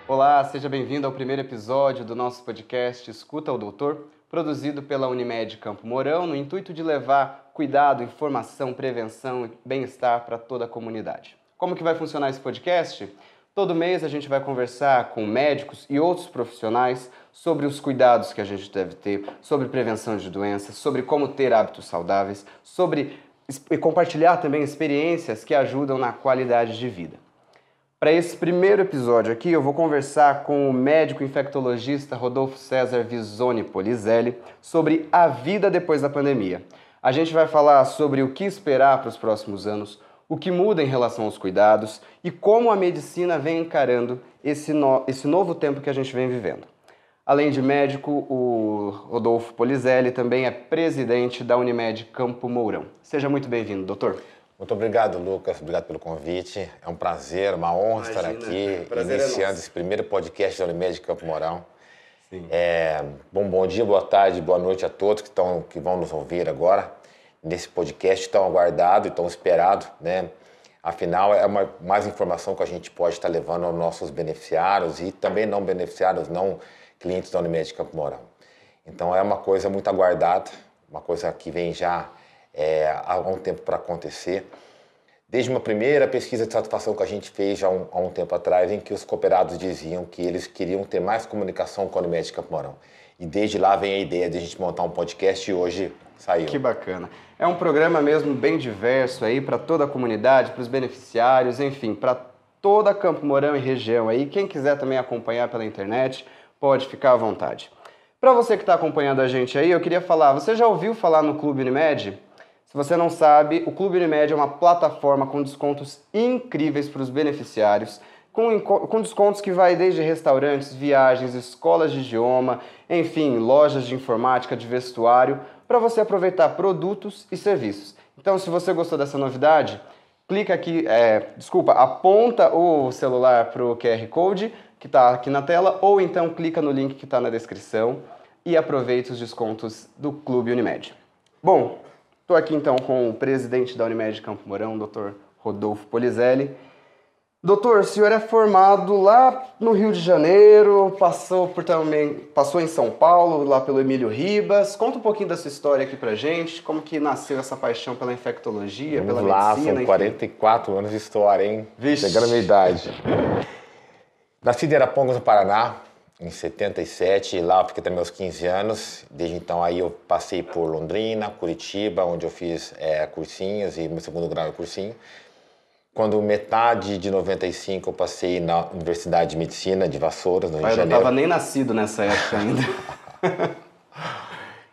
Olá, seja bem-vindo ao primeiro episódio do nosso podcast Escuta o Doutor, produzido pela Unimed Campo Mourão, no intuito de levar cuidado, informação, prevenção e bem-estar para toda a comunidade. Como que vai funcionar esse podcast? Todo mês a gente vai conversar com médicos e outros profissionais sobre os cuidados que a gente deve ter, sobre prevenção de doenças, sobre como ter hábitos saudáveis, e compartilhar também experiências que ajudam na qualidade de vida. Para esse primeiro episódio aqui, eu vou conversar com o médico infectologista Rodolfo César Visoni Polizelli sobre a vida depois da pandemia. A gente vai falar sobre o que esperar para os próximos anos, o que muda em relação aos cuidados e como a medicina vem encarando esse novo tempo que a gente vem vivendo. Além de médico, o Rodolfo Polizelli também é presidente da Unimed Campo Mourão. Seja muito bem-vindo, doutor. Muito obrigado, Lucas. Obrigado pelo convite. É um prazer, uma honra estar aqui, iniciando esse primeiro podcast da Unimed Campo Mourão. Sim. Bom dia, boa tarde, boa noite a todos que vão nos ouvir agora nesse podcast tão aguardado e tão esperado, né? Afinal, é mais informação que a gente pode estar levando aos nossos beneficiários e também não beneficiários, não clientes da Unimed Campo Mourão. Então, é uma coisa muito aguardada, uma coisa que vem já há um tempo para acontecer. Desde uma primeira pesquisa de satisfação que a gente fez há um tempo atrás, em que os cooperados diziam que eles queriam ter mais comunicação com a Unimed Campo Mourão. E desde lá vem a ideia de a gente montar um podcast e hoje saiu. Que bacana. É um programa mesmo bem diverso aí para toda a comunidade, para os beneficiários, enfim, para toda Campo Mourão e região aí. Quem quiser também acompanhar pela internet, pode ficar à vontade. Para você que está acompanhando a gente aí, eu queria falar, você já ouviu falar no Clube Unimed? Se você não sabe, o Clube Unimed é uma plataforma com descontos incríveis para os beneficiários, com descontos que vai desde restaurantes, viagens, escolas de idioma, enfim, lojas de informática, de vestuário, para você aproveitar produtos e serviços. Então, se você gostou dessa novidade, clica aqui, aponta o celular para o QR Code que está aqui na tela, ou então clica no link que está na descrição e aproveite os descontos do Clube Unimed. Bom, estou aqui então com o presidente da Unimed Campo Mourão, Dr. Rodolfo Polizelli. Doutor, o senhor é formado lá no Rio de Janeiro, passou em São Paulo, lá pelo Emílio Ribas. Conta um pouquinho da sua história aqui pra gente, como que nasceu essa paixão pela infectologia, pela medicina. São 44 anos de história, hein? Vixe. Chegando a minha idade. Nasci em Arapongas, no Paraná, em 77, e lá eu fiquei até meus 15 anos. Desde então aí eu passei por Londrina, Curitiba, onde eu fiz cursinhos e meu segundo grau de cursinho. Quando metade de 95 eu passei na Universidade de Medicina de Vassouras, no Rio de Janeiro. Eu não estava nem nascido nessa época ainda.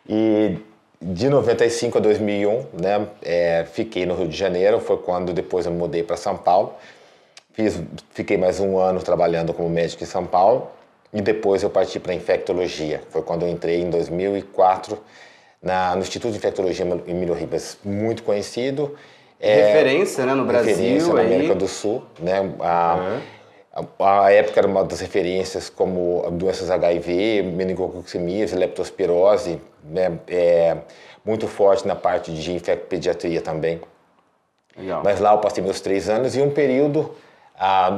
E de 95 a 2001, né, fiquei no Rio de Janeiro, foi quando depois eu me mudei para São Paulo. Fiquei mais um ano trabalhando como médico em São Paulo e depois eu parti para infectologia. Foi quando eu entrei em 2004 no Instituto de Infectologia Emílio Ribas, muito conhecido. Referência, né, no Brasil. Referência na América do Sul, né? A época era uma das referências como doenças HIV, meningococcemia, leptospirose, né? Muito forte na parte de infectopediatria também. Legal. Mas lá eu passei meus 3 anos e um período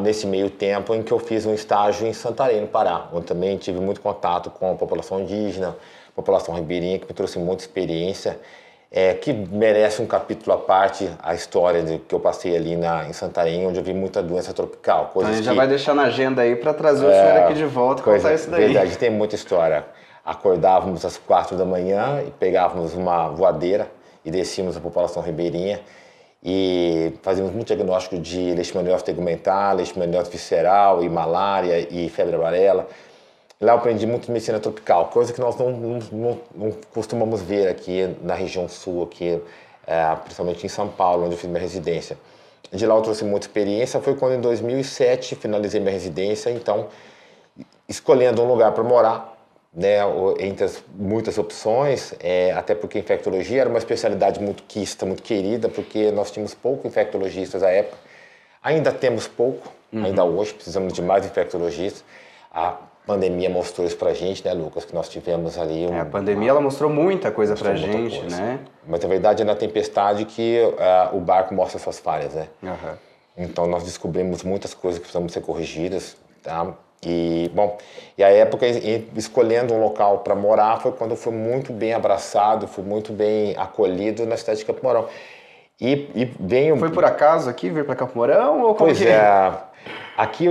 nesse meio tempo em que eu fiz um estágio em Santarém, no Pará, onde também tive muito contato com a população indígena, população ribeirinha, que me trouxe muita experiência. Que merece um capítulo à parte a história que eu passei ali em Santarém, onde eu vi muita doença tropical. Então a gente já vai deixar na agenda aí para trazer o senhor aqui de volta e contar isso daí. Verdade, tem muita história. Acordávamos às 4 da manhã e pegávamos uma voadeira e descíamos a população ribeirinha e fazíamos muito diagnóstico de leishmaniose tegumentar, leishmaniose visceral e malária e febre amarela. Lá eu aprendi muito medicina tropical, coisa que nós não costumamos ver aqui na região sul, aqui, principalmente em São Paulo, onde eu fiz minha residência. De lá eu trouxe muita experiência, foi quando em 2007 finalizei minha residência, então escolhendo um lugar para morar, né, entre as muitas opções, até porque infectologia era uma especialidade muito quista, muito querida, porque nós tínhamos poucos infectologistas à época, ainda temos pouco, ainda hoje precisamos de mais infectologistas. pandemia mostrou isso pra gente, né, Lucas? Que nós tivemos ali... A pandemia ela mostrou muita coisa pra gente, coisa. né? Mas, na verdade, é na tempestade que o barco mostra suas falhas, né? Uhum. Então, nós descobrimos muitas coisas que precisam ser corrigidas, tá? E, bom, e a época, escolhendo um local para morar, foi quando eu fui muito bem abraçado, fui muito bem acolhido na cidade de Campo Mourão. E venho... Foi por acaso aqui vir para Campo Mourão? Ou como Pois é, aqui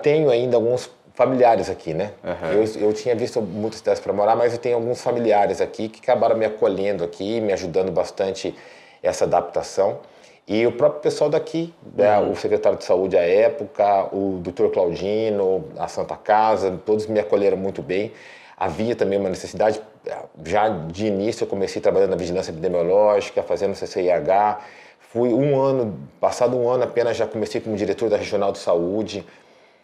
tenho ainda alguns familiares aqui, né? Uhum. Eu tinha visto muitas cidades para morar, mas eu tenho alguns familiares aqui que acabaram me acolhendo aqui, me ajudando bastante essa adaptação. E o próprio pessoal daqui, né, o secretário de saúde à época, o doutor Claudino, a Santa Casa, todos me acolheram muito bem. Havia também uma necessidade, já de início eu comecei trabalhando na vigilância epidemiológica, fazendo CCIH. Passado um ano apenas, já comecei como diretor da Regional de Saúde.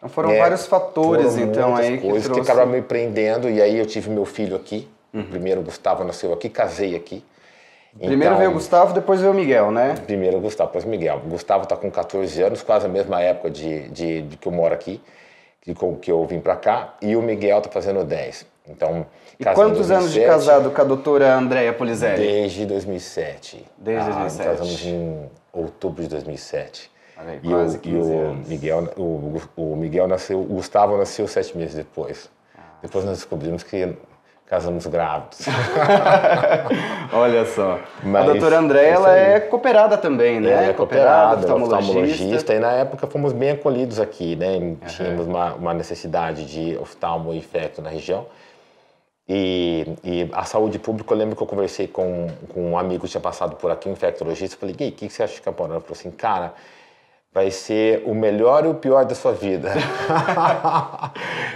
Foram vários fatores, então, aí que coisas que acabaram me prendendo, e aí eu tive meu filho aqui. O primeiro, Gustavo, nasceu aqui, casei aqui. Primeiro veio o Gustavo, depois veio o Miguel, né? Primeiro o Gustavo, depois o Miguel. O Gustavo está com 14 anos, quase a mesma época de que eu moro aqui, que eu vim para cá, e o Miguel está fazendo 10. Então, e quantos anos de casado com a doutora Andréia Polizelli? Desde 2007. Desde 2007. Casamos em outubro de 2007. Aí, quase 15 anos. O Miguel nasceu, o Gustavo nasceu 7 meses depois. Depois nós descobrimos que casamos grávidos. Olha só. Mas a doutora Andréia, ela é cooperada também, né? Ela é cooperada, oftalmologista. E na época fomos bem acolhidos aqui, né? Tínhamos uma necessidade de oftalmo e infecto na região. E a saúde pública, eu lembro que eu conversei com um amigo que tinha passado por aqui, um infectologista. Falei, Gui, o que você acha de Campo Mourão? Ele falou assim, cara, vai ser o melhor e o pior da sua vida.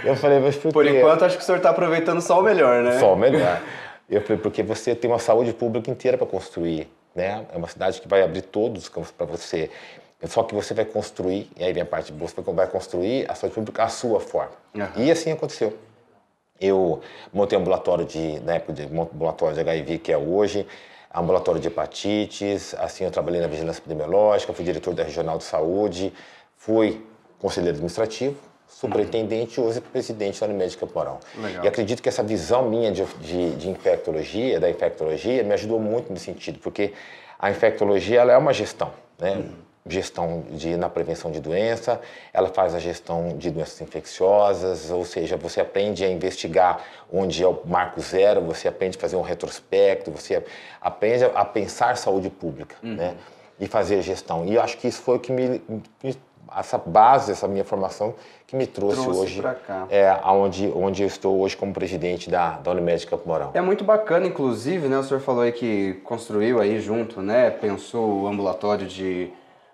Eu falei, mas por quê? Por enquanto, acho que o senhor está aproveitando só o melhor, né? Só o melhor. Eu falei, porque você tem uma saúde pública inteira para construir, né? É uma cidade que vai abrir todos os campos para você. Só que você vai construir, e aí vem a parte boa, você vai construir a saúde pública à sua forma. E assim aconteceu. Eu montei um ambulatório na época de ambulatório de HIV, que é hoje, ambulatório de hepatites, assim eu trabalhei na vigilância epidemiológica, fui diretor da Regional de Saúde, fui conselheiro administrativo, superintendente e hoje presidente da Unimed de Campo Mourão. E acredito que essa visão minha de infectologia, da infectologia, me ajudou muito nesse sentido, porque a infectologia ela é uma gestão, né? Gestão na prevenção de doença, ela faz a gestão de doenças infecciosas, ou seja, você aprende a investigar onde é o marco zero, você aprende a fazer um retrospecto, você aprende a pensar saúde pública, né? E fazer gestão. E eu acho que isso foi o que essa base, essa minha formação, que me trouxe hoje onde eu estou hoje como presidente da Unimed de Campo Mourão. É muito bacana, inclusive, né? O senhor falou aí que construiu aí junto, né? Pensou o ambulatório de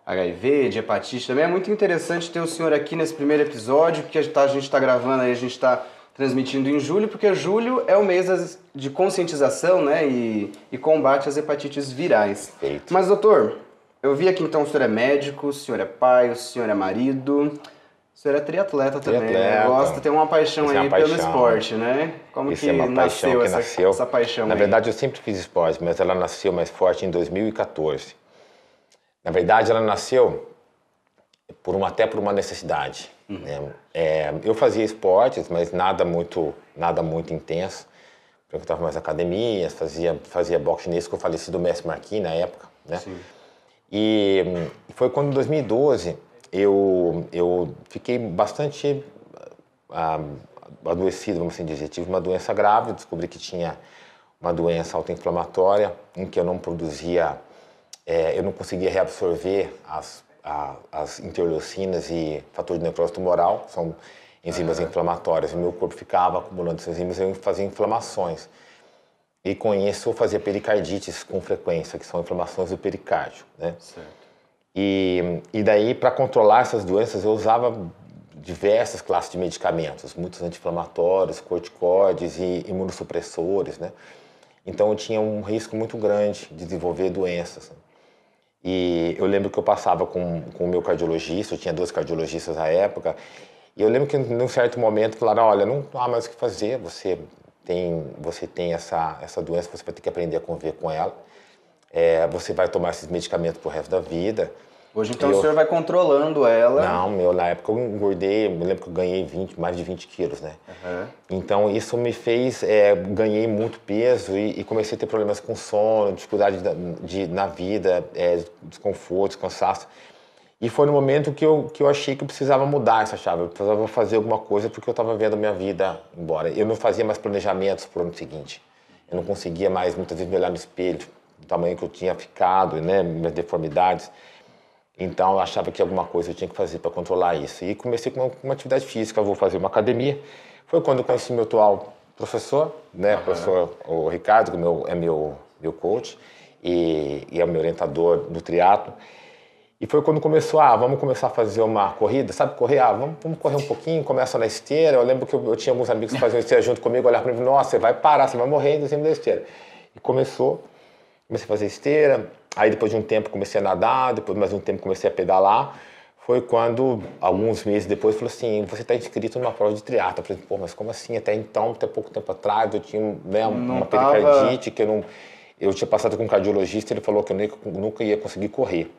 HIV, de hepatite. Também é muito interessante ter o senhor aqui nesse primeiro episódio, que a gente está gravando aí, a gente está transmitindo em julho, porque julho é o mês de conscientização, né? E combate às hepatites virais. Perfeito. Mas, doutor, eu vi aqui então o senhor é médico, o senhor é pai, o senhor é marido, o senhor é triatleta também, né? Gosta, tem uma paixão aí pelo esporte, né? Como que nasceu essa paixão aí? Na verdade, eu sempre fiz esporte, mas ela nasceu mais forte em 2014. Na verdade, ela nasceu até por uma necessidade. Né? Eu fazia esportes, mas nada muito intenso. Eu estava mais academias, fazia boxe nisso com o falecido mestre Marquinhos na época. Né? Sim. E foi quando, em 2012, eu fiquei bastante adoecido, vamos assim dizer. Tive uma doença grave, descobri que tinha uma doença autoinflamatória, em que eu não produzia... eu não conseguia reabsorver as interleucinas e fator de necrose tumoral, são enzimas inflamatórias. O meu corpo ficava acumulando essas enzimas e eu fazia inflamações. E com isso eu fazia pericardites com frequência, que são inflamações do pericárdio. Né? Certo. E daí, para controlar essas doenças, eu usava diversas classes de medicamentos, muitos anti-inflamatórios, corticoides e imunossupressores. Né? Então eu tinha um risco muito grande de desenvolver doenças. E eu lembro que eu passava com o meu cardiologista, eu tinha 2 cardiologistas à época, e eu lembro que num certo momento falaram, olha, não há mais o que fazer, você tem essa doença, você vai ter que aprender a conviver com ela, você vai tomar esses medicamentos pro resto da vida, Hoje, então, o senhor vai controlando ela? Não, na época eu engordei, me lembro que eu ganhei mais de 20 quilos, né? Então, isso me fez, ganhei muito peso e comecei a ter problemas com sono, dificuldade na vida, desconforto, cansaço. E foi no momento que eu achei que eu precisava mudar essa chave, eu precisava fazer alguma coisa porque eu estava vendo a minha vida embora. Eu não fazia mais planejamentos para o ano seguinte. Eu não conseguia mais, muitas vezes, me olhar no espelho, do tamanho que eu tinha ficado, né, minhas deformidades. Então, eu achava que alguma coisa eu tinha que fazer para controlar isso. E comecei com uma atividade física, eu vou fazer uma academia. Foi quando eu conheci meu atual professor, né, professor o Ricardo, que é meu coach e é o meu orientador do triatlo. E foi quando começou, vamos começar a fazer uma corrida, sabe correr? Vamos correr um pouquinho, começa na esteira. Eu lembro que eu tinha alguns amigos que faziam esteira junto comigo, olhavam para mim, nossa, você vai parar, você vai morrer em cima da esteira. E comecei a fazer esteira, aí depois de um tempo comecei a nadar, depois de mais um tempo comecei a pedalar. Foi quando, alguns meses depois, falou assim, você está inscrito numa prova de triatlo. Eu falei, pô, mas como assim? Até pouco tempo atrás, eu tinha, né, uma pericardite, que eu tinha passado com um cardiologista, ele falou que eu nunca ia conseguir correr.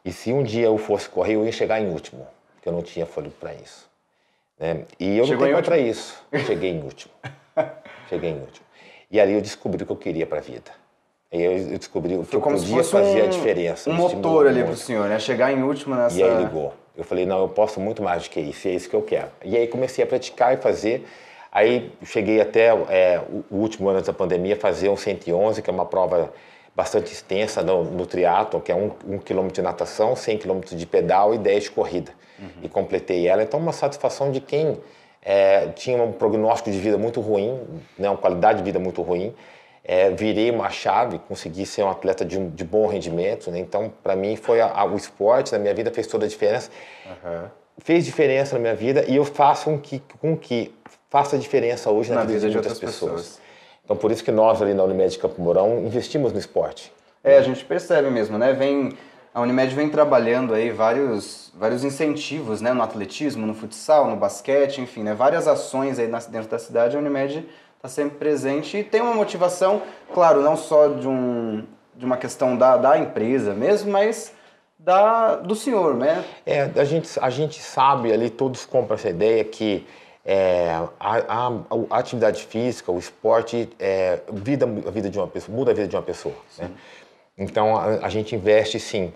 E se um dia eu fosse correr, eu ia chegar em último, porque eu não tinha fôlego para isso. Né? E eu não tenho para isso. Cheguei em último. E ali eu descobri o que eu queria para a vida. E eu descobri o que eu podia fazer a diferença. Um motor ali para o senhor, né? Chegar em último nessa... E aí ligou. Eu falei, não, eu posso muito mais do que isso, e é isso que eu quero. E aí comecei a praticar e fazer. Aí cheguei até o último ano antes da pandemia, fazer um 111, que é uma prova bastante extensa no triatlo, que é 1 quilômetro de natação, 100 quilômetros de pedal e 10 de corrida. E completei ela. Então, uma satisfação de quem tinha um prognóstico de vida muito ruim, né, uma qualidade de vida muito ruim. Virei uma chave, consegui ser um atleta de bom rendimento. Né? Então, para mim, foi o esporte na minha vida fez toda a diferença. Fez diferença na minha vida e eu faço com que faça diferença hoje na vida de outras pessoas. Então, por isso que nós ali na Unimed Campo Mourão investimos no esporte. A gente percebe mesmo, né? A Unimed vem trabalhando aí vários incentivos, né? No atletismo, no futsal, no basquete, enfim, né? Várias ações aí dentro da cidade. A Unimed está sempre presente e tem uma motivação, claro, não só de uma questão da empresa mesmo, mas do senhor, né? A gente sabe ali, todos compram essa ideia que a atividade física, o esporte, muda a vida de uma pessoa. Né? Então, a gente investe, sim.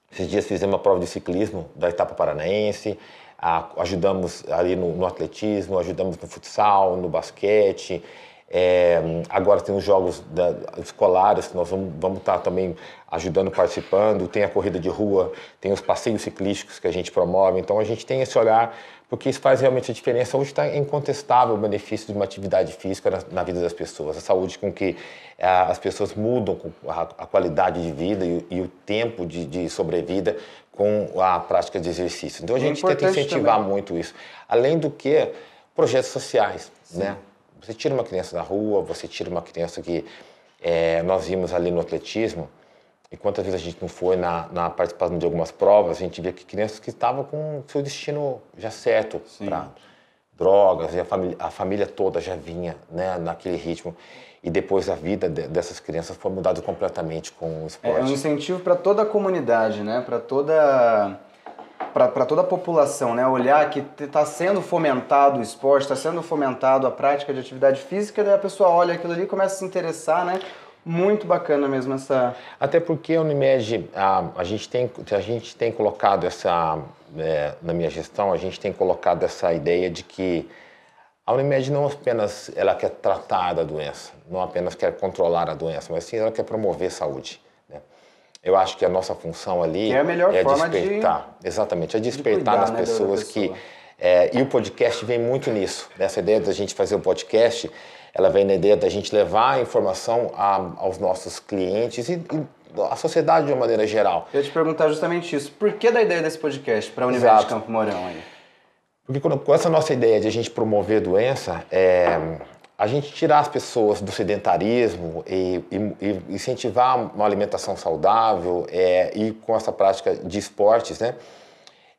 Esses dias fizemos uma prova de ciclismo da etapa paranaense, ajudamos ali no atletismo, ajudamos no futsal, no basquete. Agora tem os jogos escolares que nós vamos estar também ajudando, participando. Tem a corrida de rua, tem os passeios ciclísticos que a gente promove. Então, a gente tem esse olhar, porque isso faz realmente a diferença. Hoje está incontestável o benefício de uma atividade física na vida das pessoas. A saúde com que as pessoas mudam a qualidade de vida e o tempo de sobrevida com a prática de exercício. Então, a gente tenta incentivar também muito isso. Além do que, projetos sociais, né? Você tira uma criança da rua, você tira uma criança que... nós vimos ali no atletismo, e quantas vezes a gente não foi na participação de algumas provas, a gente via que crianças que estavam com o seu destino já certo para drogas, e a família toda já vinha, né, naquele ritmo. E depois a vida dessas crianças foi mudada completamente com o esporte. É um incentivo para toda a comunidade, né? Para toda a população, né? Olhar que está sendo fomentado o esporte, está sendo fomentado a prática de atividade física, daí a pessoa olha aquilo ali e começa a se interessar, né? Muito bacana mesmo essa... Até porque a Unimed, a gente tem colocado na minha gestão, a gente tem colocado essa ideia de que a Unimed não apenas ela quer tratar da doença, não apenas quer controlar a doença, mas sim ela quer promover saúde. Né? Eu acho que a nossa função ali é a melhor forma despertar, exatamente, é despertar cuidar, nas né, pessoas que... e o podcast vem muito nisso, nessa ideia da gente fazer o podcast, ela vem na ideia da gente levar a informação aos nossos clientes e à sociedade de uma maneira geral. Eu ia te perguntar justamente isso, por que da ideia desse podcast para a Unimed Campo Mourão aí? Porque com essa nossa ideia de a gente promover doença, a gente tirar as pessoas do sedentarismo e incentivar uma alimentação saudável e com essa prática de esportes, né?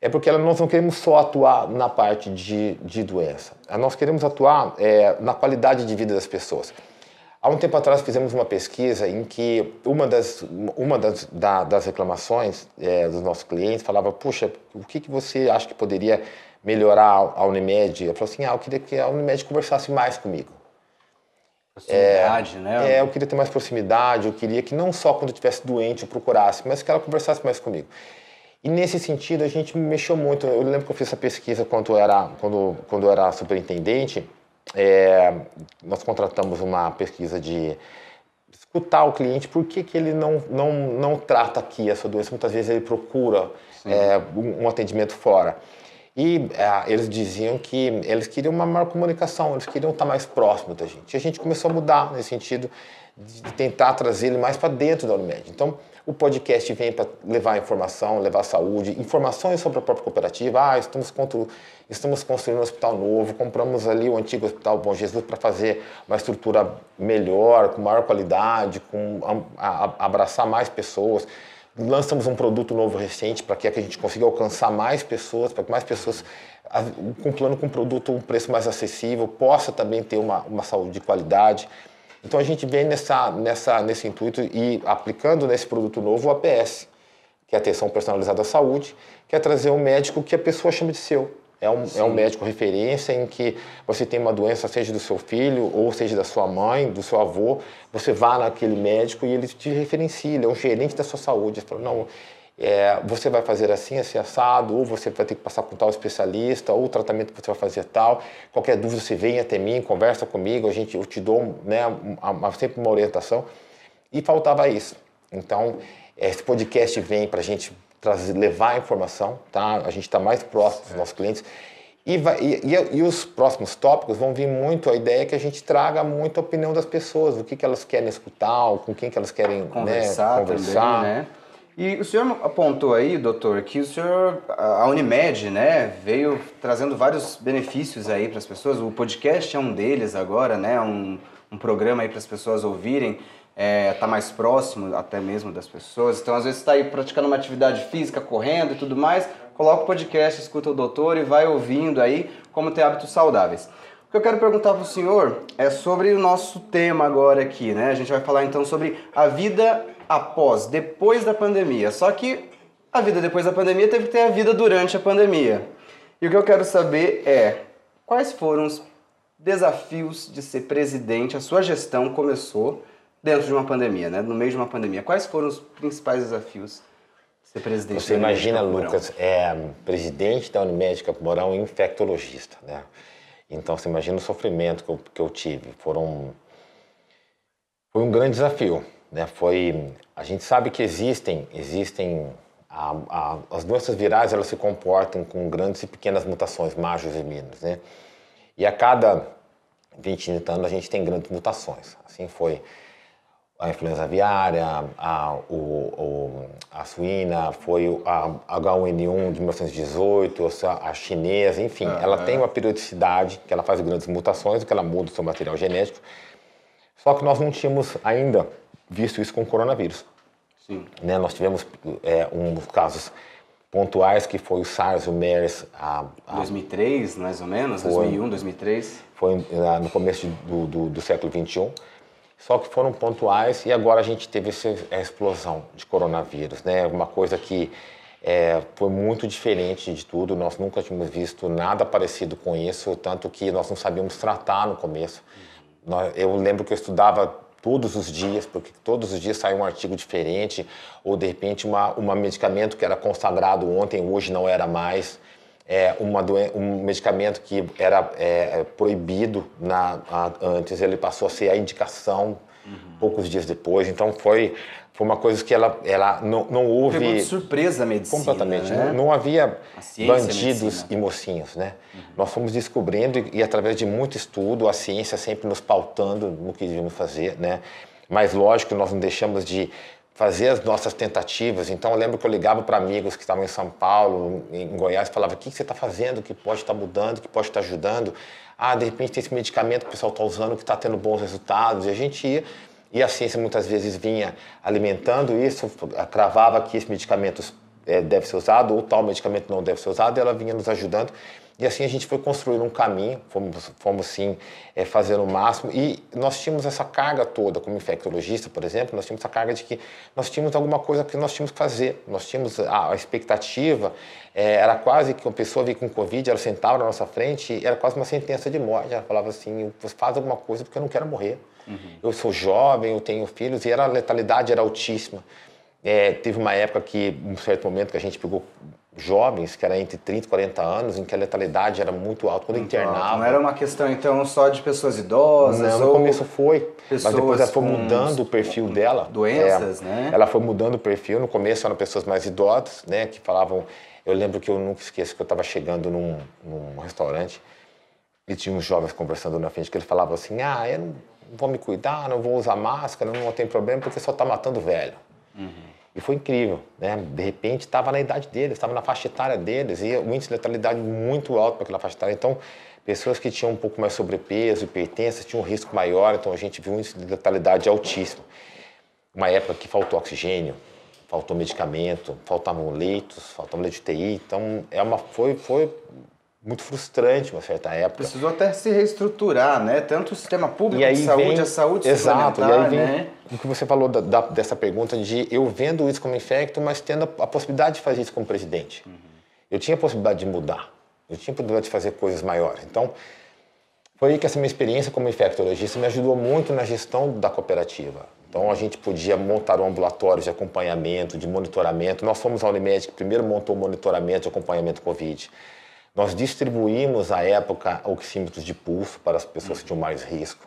É porque nós não queremos só atuar na parte de doença. Nós queremos atuar na qualidade de vida das pessoas. Há um tempo atrás fizemos uma pesquisa em que uma das reclamações dos nossos clientes falava, puxa, o que você acha que poderia melhorar a Unimed? Eu falei assim, eu queria que a Unimed conversasse mais comigo. Proximidade, né? Eu queria ter mais proximidade, eu queria que não só quando eu estivesse doente eu procurasse, mas que ela conversasse mais comigo. E nesse sentido a gente mexeu muito. Eu lembro que eu fiz essa pesquisa quando eu era superintendente. Nós contratamos uma pesquisa de escutar o cliente, por que ele não trata aqui essa doença. Muitas vezes ele procura um atendimento fora. E eles diziam que eles queriam uma maior comunicação, eles queriam estar mais próximos da gente. E a gente começou a mudar nesse sentido de tentar trazer ele mais para dentro da Unimed. Então, o podcast vem para levar informação, levar saúde, informações sobre a própria cooperativa. Estamos construindo um hospital novo, compramos ali o antigo Hospital Bom Jesus para fazer uma estrutura melhor, com maior qualidade, abraçar mais pessoas. Lançamos um produto novo recente para que a gente consiga alcançar mais pessoas, para que mais pessoas, com um produto, um preço mais acessível, possa também ter uma saúde de qualidade. Então a gente vem nesse intuito e aplicando nesse produto novo o APS, que é a Atenção Personalizada à Saúde, que é trazer um médico que a pessoa chama de seu. É um médico referência em que você tem uma doença, seja do seu filho, ou seja da sua mãe, do seu avô, você vai naquele médico e ele te referencia, ele é um gerente da sua saúde. Ele fala, não, você vai fazer assim assado, ou você vai ter que passar com tal especialista, ou o tratamento que você vai fazer tal. Qualquer dúvida, você vem até mim, conversa comigo, eu te dou sempre uma orientação. E faltava isso. Então, esse podcast vem para a gente levar a informação, tá? A gente está mais próximo dos nossos clientes. E os próximos tópicos vão vir muito a ideia que a gente traga muito a opinião das pessoas, o que elas querem escutar, com quem que elas querem conversar. Também, né? E o senhor apontou aí, doutor, que a Unimed, né, veio trazendo vários benefícios aí para as pessoas. O podcast é um deles agora, né? Um programa aí para as pessoas ouvirem. Tá mais próximo até mesmo das pessoas. Então, às vezes, está aí praticando uma atividade física, correndo e tudo mais, coloca o podcast, escuta o doutor e vai ouvindo aí como ter hábitos saudáveis. O que eu quero perguntar para o senhor é sobre o nosso tema agora aqui, né? A gente vai falar então sobre a vida depois da pandemia. Só que a vida depois da pandemia teve que ter a vida durante a pandemia. E o que eu quero saber é quais foram os desafios de ser presidente. A sua gestão começou dentro de uma pandemia, né? No meio de uma pandemia. Quais foram os principais desafios de ser presidente? Você imagina, Lucas, presidente da Unimed Campo Mourão e infectologista, né? Então, você imagina o sofrimento que eu tive. Foi um grande desafio, né? A gente sabe que existem as doenças virais, elas se comportam com grandes e pequenas mutações, majos e minos, né? E a cada 20 anos a gente tem grandes mutações. Assim foi a influenza aviária, a suína, foi a H1N1 de 1918, a chinesa, enfim. Ela tem uma periodicidade, que ela faz grandes mutações, que ela muda o seu material genético. Só que nós não tínhamos ainda visto isso com o coronavírus. Sim. Né? Nós tivemos uns casos pontuais, que foi o SARS, o MERS... 2003, mais ou menos? 2001, 2003? Foi no começo do século XXI. Só que foram pontuais e agora a gente teve essa explosão de coronavírus, né? Uma coisa que foi muito diferente de tudo. Nós nunca tínhamos visto nada parecido com isso, tanto que nós não sabíamos tratar no começo. Eu lembro que eu estudava todos os dias, porque todos os dias saía um artigo diferente, ou de repente um medicamento que era consagrado ontem, hoje não era mais. Um medicamento que era proibido antes, ele passou a ser a indicação poucos dias depois. Então foi uma coisa que ela não houve... Pegou de surpresa a medicina, completamente, né? Não havia bandidos e mocinhos, né? Nós fomos descobrindo e através de muito estudo, a ciência sempre nos pautando no que devíamos fazer, né? Mas lógico, nós não deixamos de fazer as nossas tentativas. Então eu lembro que eu ligava para amigos que estavam em São Paulo, em Goiás, e falava: o que você está fazendo, que pode estar mudando, que pode estar ajudando? De repente tem esse medicamento que o pessoal está usando, que está tendo bons resultados. E a gente ia, e a ciência muitas vezes vinha alimentando isso, cravava que esse medicamento deve ser usado, ou tal medicamento não deve ser usado, e ela vinha nos ajudando. E assim a gente foi construindo um caminho, fomos sim fazendo o máximo. E nós tínhamos essa carga toda, como infectologista, por exemplo, nós tínhamos a carga de que nós tínhamos alguma coisa que nós tínhamos que fazer. Nós tínhamos a expectativa, era quase que uma pessoa veio com Covid, ela sentava na nossa frente, era quase uma sentença de morte. Ela falava assim, faz alguma coisa porque eu não quero morrer. Eu sou jovem, eu tenho filhos, e a letalidade era altíssima. Teve uma época que, um certo momento, que a gente pegou jovens, que era entre 30 e 40 anos, em que a letalidade era muito alta, quando internava. Não era uma questão, então, só de pessoas idosas? Não, no começo foi, mas depois ela foi com mudando o perfil dela. Doenças, né? Ela foi mudando o perfil, no começo eram pessoas mais idosas, né, que falavam... Eu lembro que eu nunca esqueço que eu estava chegando num restaurante e tinha uns jovens conversando na frente, que eles falavam assim, eu não vou me cuidar, não vou usar máscara, não tem problema, porque só está matando velho. E foi incrível, né? De repente estava na idade deles, estava na faixa etária deles, e o índice de letalidade muito alto para aquela faixa etária. Então, pessoas que tinham um pouco mais sobrepeso, hipertensas, tinham um risco maior, então a gente viu um índice de letalidade altíssimo. Uma época que faltou oxigênio, faltou medicamento, faltavam leitos, faltava leite de UTI, então foi muito frustrante uma certa época. Precisou até se reestruturar, né? Tanto o sistema público de saúde, a saúde exato, suplementar, e aí vem né? o que você falou dessa pergunta de eu vendo isso como infecto, mas tendo a possibilidade de fazer isso como presidente. Eu tinha a possibilidade de mudar, eu tinha a possibilidade de fazer coisas maiores. Então, foi aí que essa minha experiência como infectologista me ajudou muito na gestão da cooperativa. Então, a gente podia montar um ambulatório de acompanhamento, de monitoramento. Nós fomos a Unimed que primeiro montou o monitoramento de acompanhamento Covid. Nós distribuímos, à época, oxímetros de pulso para as pessoas que tinham mais risco.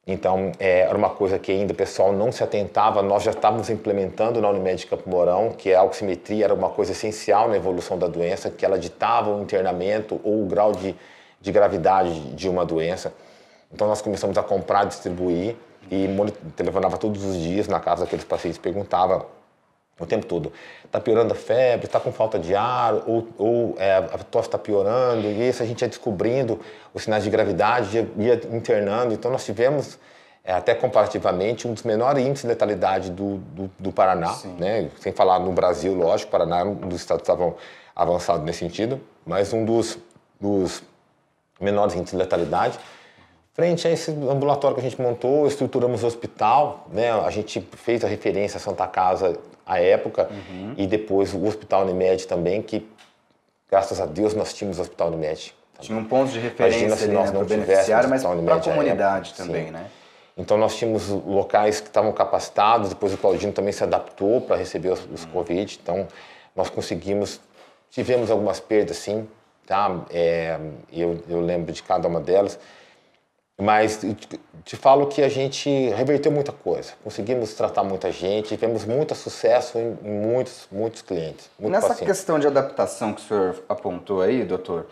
Então, era uma coisa que ainda o pessoal não se atentava. Nós já estávamos implementando na Unimed Campo Mourão, que a oximetria era uma coisa essencial na evolução da doença, que ela ditava o internamento ou o grau de gravidade de uma doença. Então, nós começamos a comprar, distribuir e telefonava todos os dias na casa daqueles pacientes, perguntava o tempo todo, está piorando a febre, está com falta de ar, ou a tosse está piorando, e isso a gente ia descobrindo os sinais de gravidade, ia internando. Então nós tivemos, até comparativamente, um dos menores índices de letalidade do Paraná, né? Sem falar no Brasil, lógico, o Paraná é um dos estados que estavam avançados nesse sentido, mas um dos menores índices de letalidade. Frente a esse ambulatório que a gente montou, estruturamos o hospital, né? A gente fez a referência à Santa Casa à época e depois o Hospital Unimed também, que graças a Deus nós tínhamos o Hospital Unimed. Tinha um ponto de referência ali, né, para o beneficiário, mas para a comunidade também, né? Então nós tínhamos locais que estavam capacitados, depois o Claudino também se adaptou para receber os Covid, então nós tivemos algumas perdas sim, tá? Eu lembro de cada uma delas. Mas te falo que a gente reverteu muita coisa, conseguimos tratar muita gente, tivemos muito sucesso em muitos clientes. Nessa questão de adaptação que o senhor apontou aí, doutor,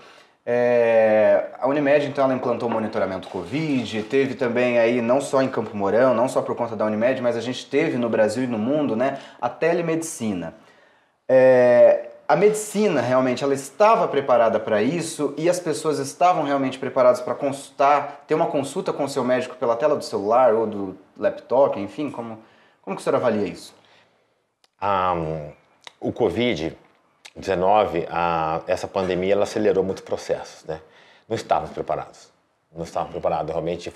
a Unimed, então, ela implantou o monitoramento Covid, teve também aí, não só em Campo Mourão, não só por conta da Unimed, mas a gente teve no Brasil e no mundo, né, a telemedicina. A medicina, realmente, ela estava preparada para isso e as pessoas estavam realmente preparadas para consultar, ter uma consulta com o seu médico pela tela do celular ou do laptop, enfim, como que o senhor avalia isso? O Covid-19, essa pandemia, ela acelerou muitos processos, né? Não estávamos preparados, realmente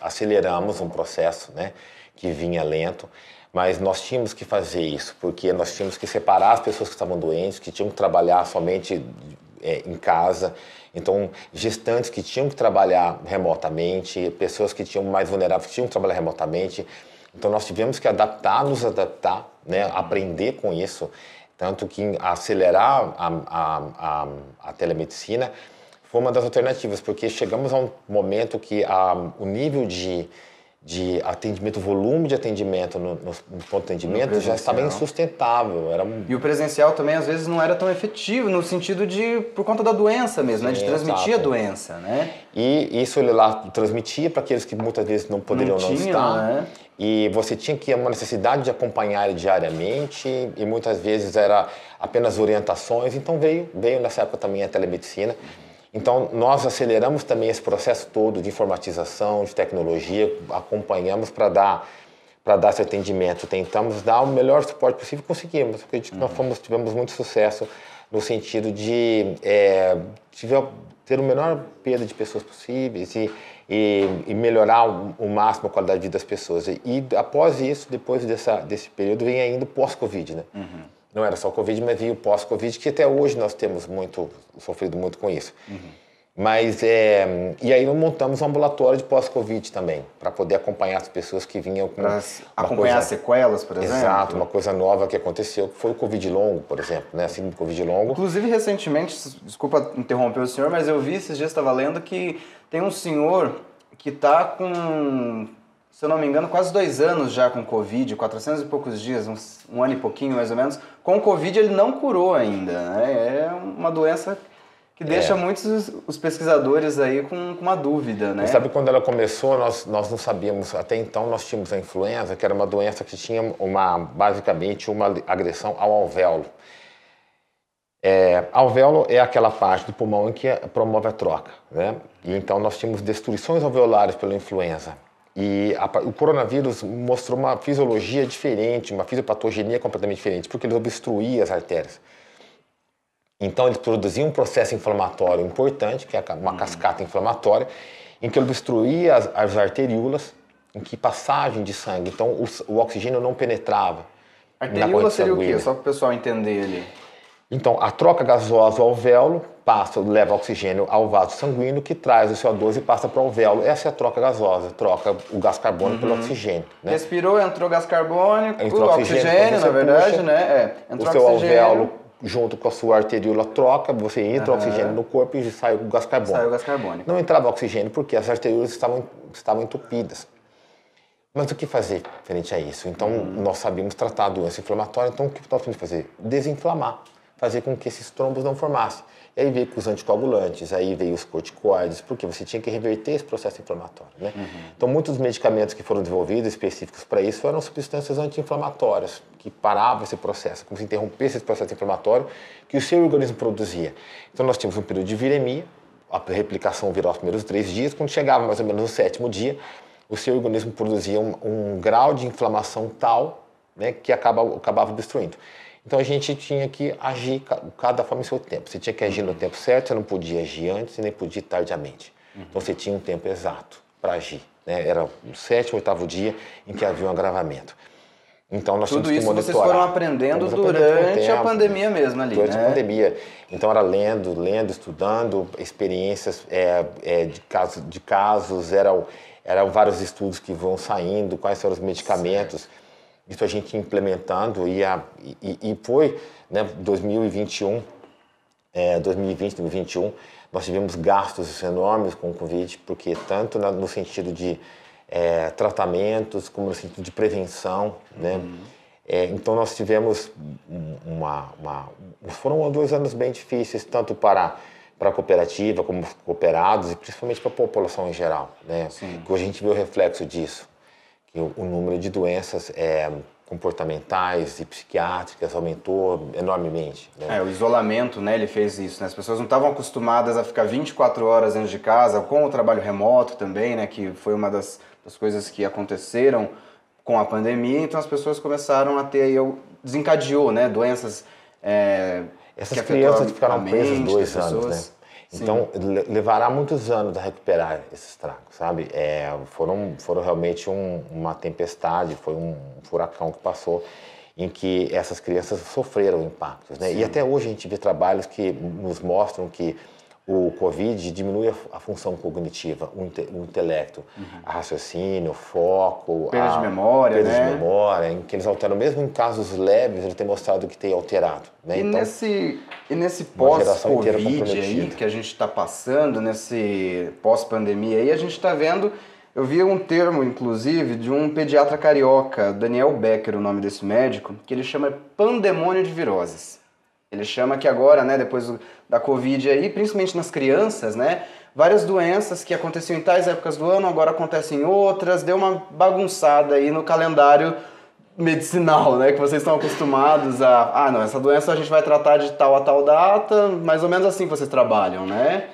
aceleramos um processo, né, que vinha lento. Mas nós tínhamos que fazer isso, porque nós tínhamos que separar as pessoas que estavam doentes, que tinham que trabalhar somente em casa. Então, gestantes que tinham que trabalhar remotamente, pessoas que tinham mais vulneráveis que tinham que trabalhar remotamente. Então, nós tivemos que nos adaptar, né, aprender com isso. Tanto que acelerar a telemedicina foi uma das alternativas, porque chegamos a um momento que o nível de atendimento, o volume de atendimento no ponto de atendimento já estava insustentável. E o presencial também, às vezes, não era tão efetivo, no sentido por conta da doença mesmo, né? De transmitir a doença, né? E isso ele lá transmitia para aqueles que muitas vezes não poderiam não estar. Né? E você tinha que uma necessidade de acompanhar ele diariamente, e muitas vezes era apenas orientações. Então veio nessa época também a telemedicina. Então, nós aceleramos também esse processo todo de informatização, de tecnologia, acompanhamos para dar esse atendimento. Tentamos dar o melhor suporte possível e conseguimos. Acredito que nós tivemos muito sucesso no sentido de ter o menor perda de pessoas possíveis e melhorar o máximo a qualidade de vida das pessoas. E após isso, depois desse período, vem ainda o pós-Covid, né? Não era só o Covid, mas veio o pós-Covid, que até hoje nós temos sofrido muito com isso. Mas, e aí nós montamos um ambulatório de pós-Covid também, para poder acompanhar as pessoas que vinham com... Para acompanhar as sequelas, por exemplo? Exato, uma coisa nova que aconteceu, que foi o Covid longo, por exemplo, né? Assim, o Covid longo. Inclusive, recentemente, desculpa interromper o senhor, mas eu vi esses dias, estava lendo, que tem um senhor que está com, se eu não me engano, quase 2 anos já com Covid, 400 e poucos dias, um ano e pouquinho mais ou menos. Com Covid ele não curou ainda, né? É uma doença que deixa muitos os pesquisadores aí com uma dúvida, né? Você sabe, quando ela começou, nós não sabíamos, até então nós tínhamos a influenza, que era uma doença que tinha basicamente uma agressão ao alvéolo. Alvéolo é aquela parte do pulmão em que promove a troca, né? E então nós tínhamos destruições alveolares pela influenza. E o coronavírus mostrou uma fisiologia diferente, uma fisiopatogenia completamente diferente, porque ele obstruía as artérias. Então, eles produziam um processo inflamatório importante, que é uma cascata inflamatória, em que ele obstruía as arteríolas, em que passagem de sangue. Então, o oxigênio não penetrava. Arteríola seria o quê? Só para o pessoal entender ali. Então, a troca gasosa ao alvéolo leva oxigênio ao vaso sanguíneo, que traz o CO2 e passa para o alvéolo. Essa é a troca gasosa, troca o gás carbônico pelo oxigênio. Né? Respirou, entrou gás carbônico, entrou oxigênio, na verdade, puxa, né? Entrou o seu alvéolo junto com a sua arteríola troca, você entra o oxigênio no corpo e sai o gás carbônico. Sai o gás carbônico. Não entrava oxigênio porque as arteríolas estavam entupidas. Mas o que fazer frente a isso? Então, nós sabíamos tratar a doença inflamatória, então o que nós tínhamos que fazer? Desinflamar, fazer com que esses trombos não formassem. E aí veio com os anticoagulantes, aí veio os corticoides, porque você tinha que reverter esse processo inflamatório, né? Então, muitos medicamentos que foram desenvolvidos específicos para isso eram substâncias anti-inflamatórias, que paravam esse processo, como se interrompesse esse processo inflamatório que o seu organismo produzia. Então, nós tínhamos um período de viremia, a replicação viral os primeiros 3 dias, quando chegava mais ou menos no 7º dia, o seu organismo produzia um grau de inflamação tal, né, que acabava obstruindo. Então a gente tinha que agir cada forma em seu tempo. Você tinha que agir no tempo certo, você não podia agir antes e nem podia tardiamente. Então você tinha um tempo exato para agir, né? Era o 7º, 8º dia em que havia um agravamento. Então nós tínhamos que monitorar. Tudo isso vocês foram aprendendo durante a pandemia mesmo ali, durante né? a pandemia. Então era lendo, estudando experiências de casos, eram vários estudos que vão saindo, quais eram os medicamentos. Certo. Isso a gente implementando e foi, né, 2020, 2021, nós tivemos gastos enormes com o Covid, porque tanto no sentido de tratamentos, como no sentido de prevenção, né? Então nós tivemos foram 2 anos bem difíceis, tanto para a cooperativa, como cooperados, e principalmente para a população em geral, né? Que hoje a gente vê o reflexo disso. O número de doenças comportamentais e psiquiátricas aumentou enormemente, né? O isolamento, né, ele fez isso, né? As pessoas não estavam acostumadas a ficar 24 horas dentro de casa, com o trabalho remoto também, né, que foi uma das coisas que aconteceram com a pandemia, então as pessoas começaram a ter aí, desencadeou, né, doenças essas crianças ficaram presas 2 anos, né? Então, levará muitos anos a recuperar esse estrago, sabe? Foram realmente uma tempestade, foi um furacão que passou, em que essas crianças sofreram impactos, né? E até hoje a gente vê trabalhos que nos mostram que o Covid diminui a função cognitiva, o intelecto, a raciocínio, o foco, perda de memória, perda de memória, em que eles alteram, mesmo em casos leves, ele tem mostrado que tem alterado, né? E nesse pós-Covid aí que a gente está passando, nesse pós-pandemia aí, a gente está vendo, eu vi um termo, inclusive, de um pediatra carioca, Daniel Becker, o nome desse médico, que ele chama pandemônio de viroses. Ele chama que agora, né, depois da Covid aí, principalmente nas crianças, né, várias doenças que aconteciam em tais épocas do ano, agora acontecem em outras, deu uma bagunçada aí no calendário medicinal, né, que vocês estão acostumados a... não, essa doença a gente vai tratar de tal a tal data, mais ou menos assim que vocês trabalham, né?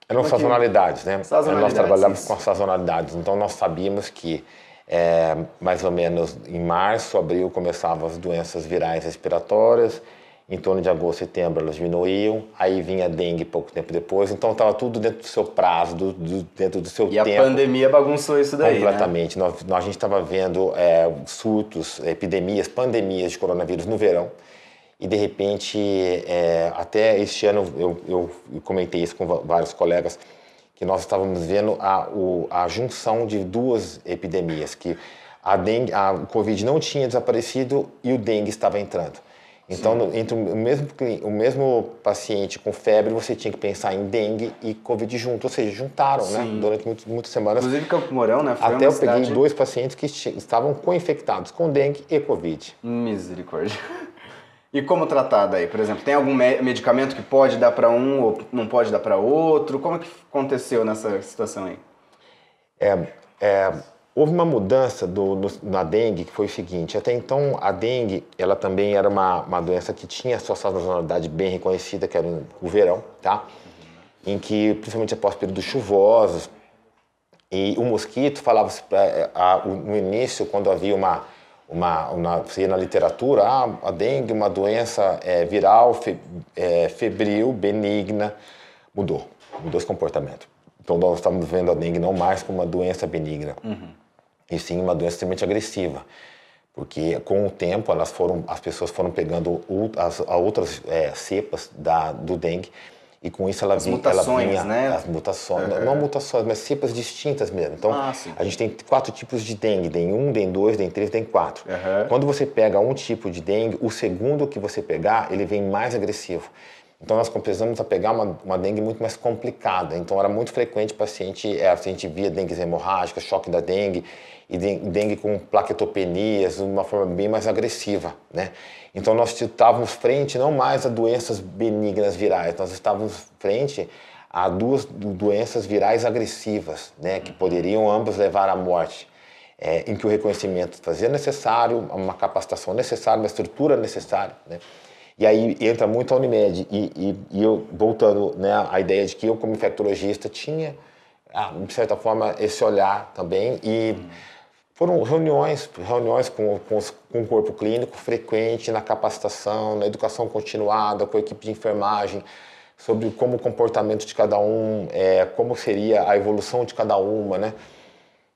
Eram sazonalidades, né? Sazonalidades, nós trabalhávamos com sazonalidades, então nós sabíamos que mais ou menos em março, abril, começavam as doenças virais respiratórias, em torno de agosto, setembro, elas diminuíam, aí vinha a dengue pouco tempo depois, então estava tudo dentro do seu prazo, dentro do seu tempo. E a pandemia bagunçou isso daí, completamente. né? A gente estava vendo surtos, epidemias, pandemias de coronavírus no verão, e de repente, até este ano, eu comentei isso com vários colegas, que nós estávamos vendo a junção de duas epidemias, que o Covid não tinha desaparecido e o dengue estava entrando. Então, entre o mesmo paciente com febre, você tinha que pensar em dengue e Covid junto, ou seja, juntaram, né? Durante muitas semanas. Inclusive Campo Mourão, né? Até eu peguei 2 pacientes que estavam co-infectados com dengue e Covid. Misericórdia. E como tratar daí? Por exemplo, tem algum medicamento que pode dar para um ou não pode dar para outro? Como é que aconteceu nessa situação aí? Houve uma mudança na dengue, que foi o seguinte: até então a dengue, ela também era uma doença que tinha sua sazonalidade bem reconhecida, que era o verão, tá? Em que, principalmente após períodos chuvosos, e o mosquito falava-se no início, quando havia na literatura, a dengue, uma doença viral, febril, benigna, mudou esse comportamento. Então nós estamos vendo a dengue não mais como uma doença benigna, e sim uma doença extremamente agressiva, porque com o tempo as pessoas foram pegando outras cepas do dengue, e com isso ela vinha, né? As mutações, não mutações, mas cepas distintas mesmo. Então, a gente tem 4 tipos de dengue: DEN 1, DEN 2, DEN 3, DEN 4. Quando você pega um tipo de dengue, o segundo que você pegar, ele vem mais agressivo. Então, nós precisamos pegar uma dengue muito mais complicada. Então, era muito frequente a gente via dengues hemorrágicas, choque da dengue, e dengue com plaquetopenias, de uma forma bem mais agressiva, né? Então, nós estávamos frente não mais a doenças benignas virais, nós estávamos frente a 2 doenças virais agressivas, né? Que poderiam ambas levar à morte. Em que o reconhecimento fazia necessário, uma capacitação necessária, uma estrutura necessária, né? E aí entra muito a Unimed, e eu, voltando, né, à ideia de que eu, como infectologista, tinha, de certa forma, esse olhar também, e foram reuniões com o corpo clínico frequente, na capacitação, na educação continuada, com a equipe de enfermagem, sobre como o comportamento de cada um, como seria a evolução de cada uma, né?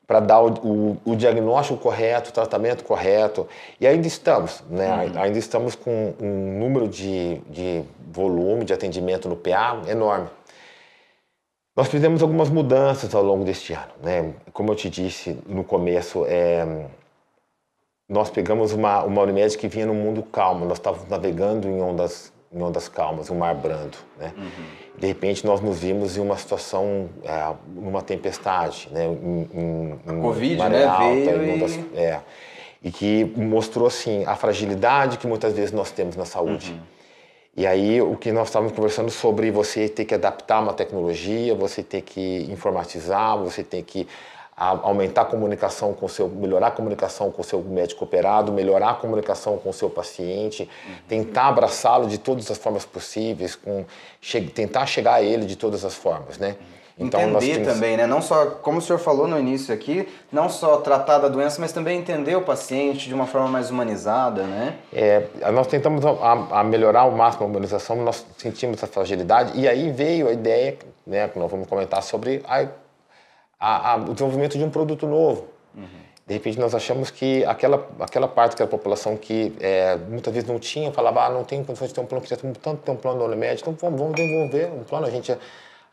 Para dar o diagnóstico correto, o tratamento correto. E ainda estamos, né? Ainda estamos com um número de volume de atendimento no PA enorme. Nós fizemos algumas mudanças ao longo deste ano, né? Como eu te disse no começo, nós pegamos uma Unimed que vinha num mundo calmo, nós estávamos navegando em ondas calmas, um mar brando, né? De repente nós nos vimos em uma situação, numa tempestade, né? A Covid, maré né? alta, Veio e que mostrou assim a fragilidade que muitas vezes nós temos na saúde. E aí o que nós estávamos conversando sobre você ter que adaptar uma tecnologia, você ter que informatizar, você ter que aumentar a comunicação melhorar a comunicação com o seu médico operado, melhorar a comunicação com o seu paciente, tentar abraçá-lo de todas as formas possíveis, tentar chegar a ele de todas as formas, né? Então, entender também, né? Não só, como o senhor falou no início aqui, não só tratar da doença, mas também entender o paciente de uma forma mais humanizada, né? Nós tentamos melhorar ao máximo a humanização, nós sentimos essa fragilidade, e aí veio a ideia, né, que nós vamos comentar sobre o desenvolvimento de um produto novo. De repente nós achamos que aquela parte da população que muitas vezes não tinha, falava, não tem condições de ter um plano, precisa tanto ter um plano da Unimed, então vamos desenvolver um plano,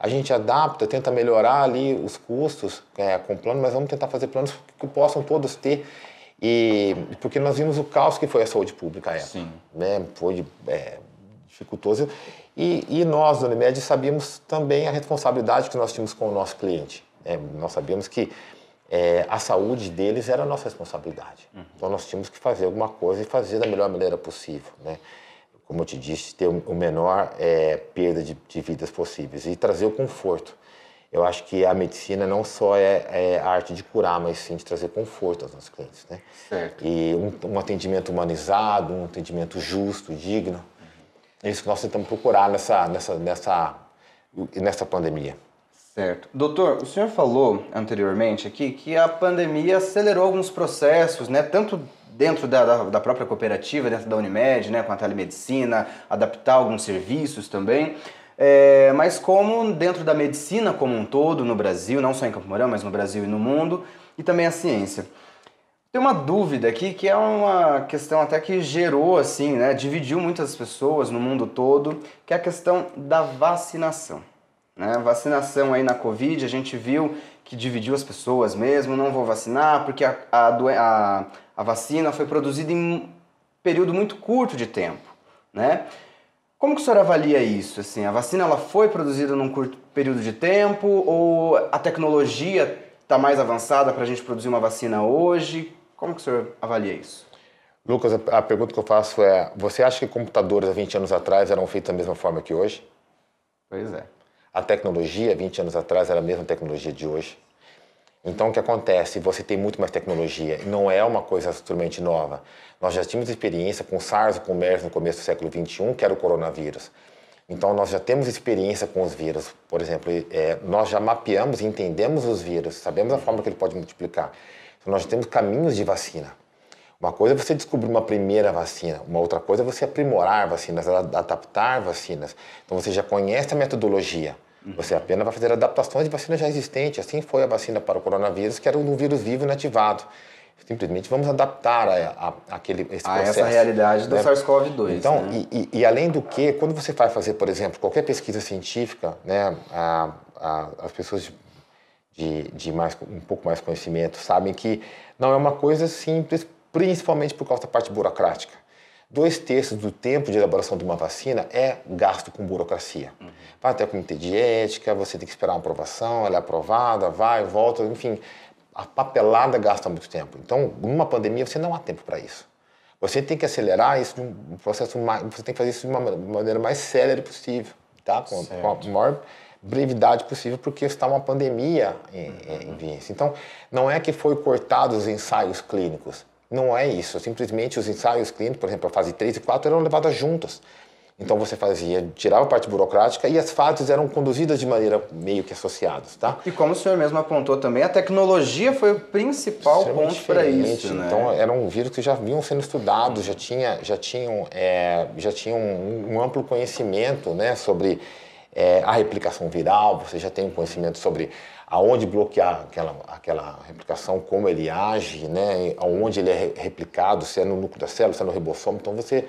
a gente adapta, tenta melhorar ali os custos com o plano, mas vamos tentar fazer planos que possam todos ter, porque nós vimos o caos que foi a saúde pública à época, né? Foi dificultoso, e nós da Unimed sabíamos também a responsabilidade que nós tínhamos com o nosso cliente. Nós sabíamos que a saúde deles era a nossa responsabilidade. Então nós tínhamos que fazer alguma coisa e fazer da melhor maneira possível, né? Como eu te disse, ter o menor perda de vidas possíveis e trazer o conforto. Eu acho que a medicina não só é a arte de curar, mas sim de trazer conforto aos nossos clientes, né? Certo. E um atendimento humanizado, um atendimento justo, digno. É isso que nós tentamos procurar nessa pandemia. Certo. Doutor, o senhor falou anteriormente aqui que a pandemia acelerou alguns processos, né? Tanto dentro da própria cooperativa, dentro da Unimed, né, com a telemedicina, adaptar alguns serviços também. Mas como dentro da medicina como um todo no Brasil, não só em Campo Mourão, mas no Brasil e no mundo, e também a ciência. Tem uma dúvida aqui que é uma questão até que gerou, assim, né, dividiu muitas pessoas no mundo todo, que é a questão da vacinação. Né? Vacinação aí na Covid, a gente viu que dividiu as pessoas mesmo, não vou vacinar porque a vacina foi produzida em um período muito curto de tempo, né? Como que o senhor avalia isso? Assim, a vacina ela foi produzida num curto período de tempo ou a tecnologia está mais avançada para a gente produzir uma vacina hoje? Como que o senhor avalia isso? Lucas, a pergunta que eu faço é, você acha que computadores há 20 anos atrás eram feitos da mesma forma que hoje? Pois é. A tecnologia, 20 anos atrás, era a mesma tecnologia de hoje. Então, o que acontece? Você tem muito mais tecnologia. Não é uma coisa totalmente nova. Nós já tínhamos experiência com SARS e com MERS no começo do século XXI, que era o coronavírus. Então, nós já temos experiência com os vírus. Por exemplo, nós já mapeamos e entendemos os vírus, sabemos a forma que ele pode multiplicar. Então, nós já temos caminhos de vacina. Uma coisa é você descobrir uma primeira vacina, uma outra coisa é você aprimorar vacinas, adaptar vacinas. Então, você já conhece a metodologia. Você apenas vai fazer adaptações de vacina já existente. Assim foi a vacina para o coronavírus, que era um vírus vivo inativado. Simplesmente vamos adaptar esse processo. Essa realidade do né? SARS-CoV-2. Então, né? e além do que, quando você vai fazer, por exemplo, qualquer pesquisa científica, né, as pessoas um pouco mais conhecimento sabem que não é uma coisa simples, principalmente por causa da parte burocrática. 2/3 do tempo de elaboração de uma vacina é gasto com burocracia. Vai até o comitê de ética, você tem que esperar uma aprovação, ela é aprovada, vai, volta, enfim. A papelada gasta muito tempo. Então, numa pandemia, você não há tempo para isso. Você tem que acelerar isso de um processo mais... Você tem que fazer isso de uma maneira mais célere possível, tá? Com a maior brevidade possível, porque está uma pandemia em vias. Então, não é que foi cortados os ensaios clínicos. Não é isso. Simplesmente os ensaios clínicos, por exemplo, a fase 3 e 4 eram levadas juntas. Então você tirava a parte burocrática e as fases eram conduzidas de maneira meio que associadas, tá? E como o senhor mesmo apontou também, a tecnologia foi o principal ponto para isso, né? Então eram vírus que já vinham sendo estudados, já tinham um amplo conhecimento, né, sobre a replicação viral. Você já tem um conhecimento sobre aonde bloquear aquela replicação, como ele age, né, aonde ele é replicado, se é no núcleo da célula, se é no ribossoma. Então você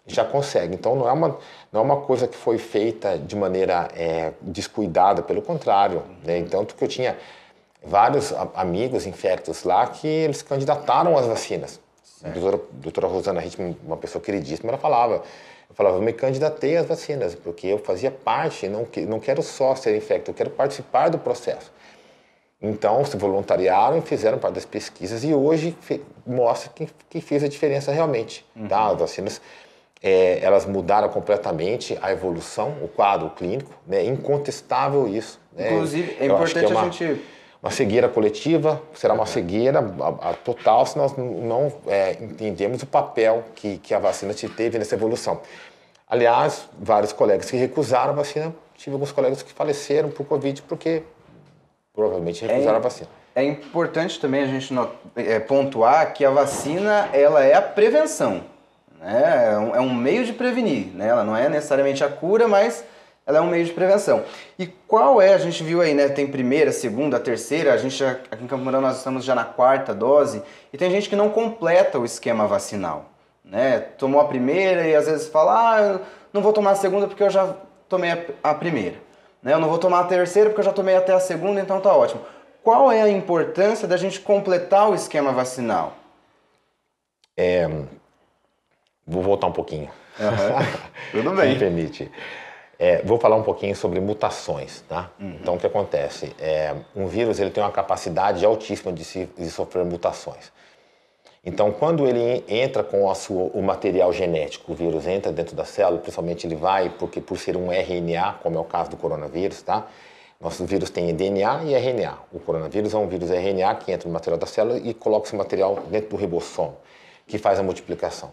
já consegue. Então não é uma coisa que foi feita de maneira descuidada, pelo contrário. Né? Então, que eu tinha vários amigos infectos lá que eles candidataram às vacinas. A doutora Rosana Hittman, uma pessoa queridíssima, ela falava, eu me candidatei às vacinas, porque eu fazia parte, não quero só ser infecto, eu quero participar do processo. Então, se voluntariaram e fizeram parte das pesquisas e hoje mostra que fez a diferença realmente. Tá? As vacinas, elas mudaram completamente a evolução, o quadro clínico, né? Incontestável isso. Né? Inclusive, é importante a gente... Uma cegueira coletiva, será uma cegueira total se nós não entendemos o papel que a vacina teve nessa evolução. Aliás, vários colegas que recusaram a vacina, tive alguns colegas que faleceram por Covid porque provavelmente recusaram a vacina. É importante também a gente pontuar que a vacina ela é a prevenção, né? É um meio de prevenir, né? Ela não é necessariamente a cura, mas ela é um meio de prevenção. E qual a gente viu aí, né? Tem primeira, segunda, terceira, aqui em Campo Mourão nós estamos já na 4ª dose, e tem gente que não completa o esquema vacinal, né? Tomou a primeira e às vezes fala, eu não vou tomar a segunda porque eu já tomei a primeira, né? Eu não vou tomar a terceira porque eu já tomei até a segunda, então tá ótimo. Qual é a importância da gente completar o esquema vacinal? Vou voltar um pouquinho. Tudo bem. Me permite. Vou falar um pouquinho sobre mutações, tá? Então, o que acontece? Um vírus ele tem uma capacidade altíssima de sofrer mutações. Então, quando ele entra com o material genético, o vírus entra dentro da célula, principalmente ele vai, porque por ser um RNA, como é o caso do coronavírus, tá? Nosso vírus tem DNA e RNA. O coronavírus é um vírus RNA que entra no material da célula e coloca esse material dentro do ribossomo, que faz a multiplicação.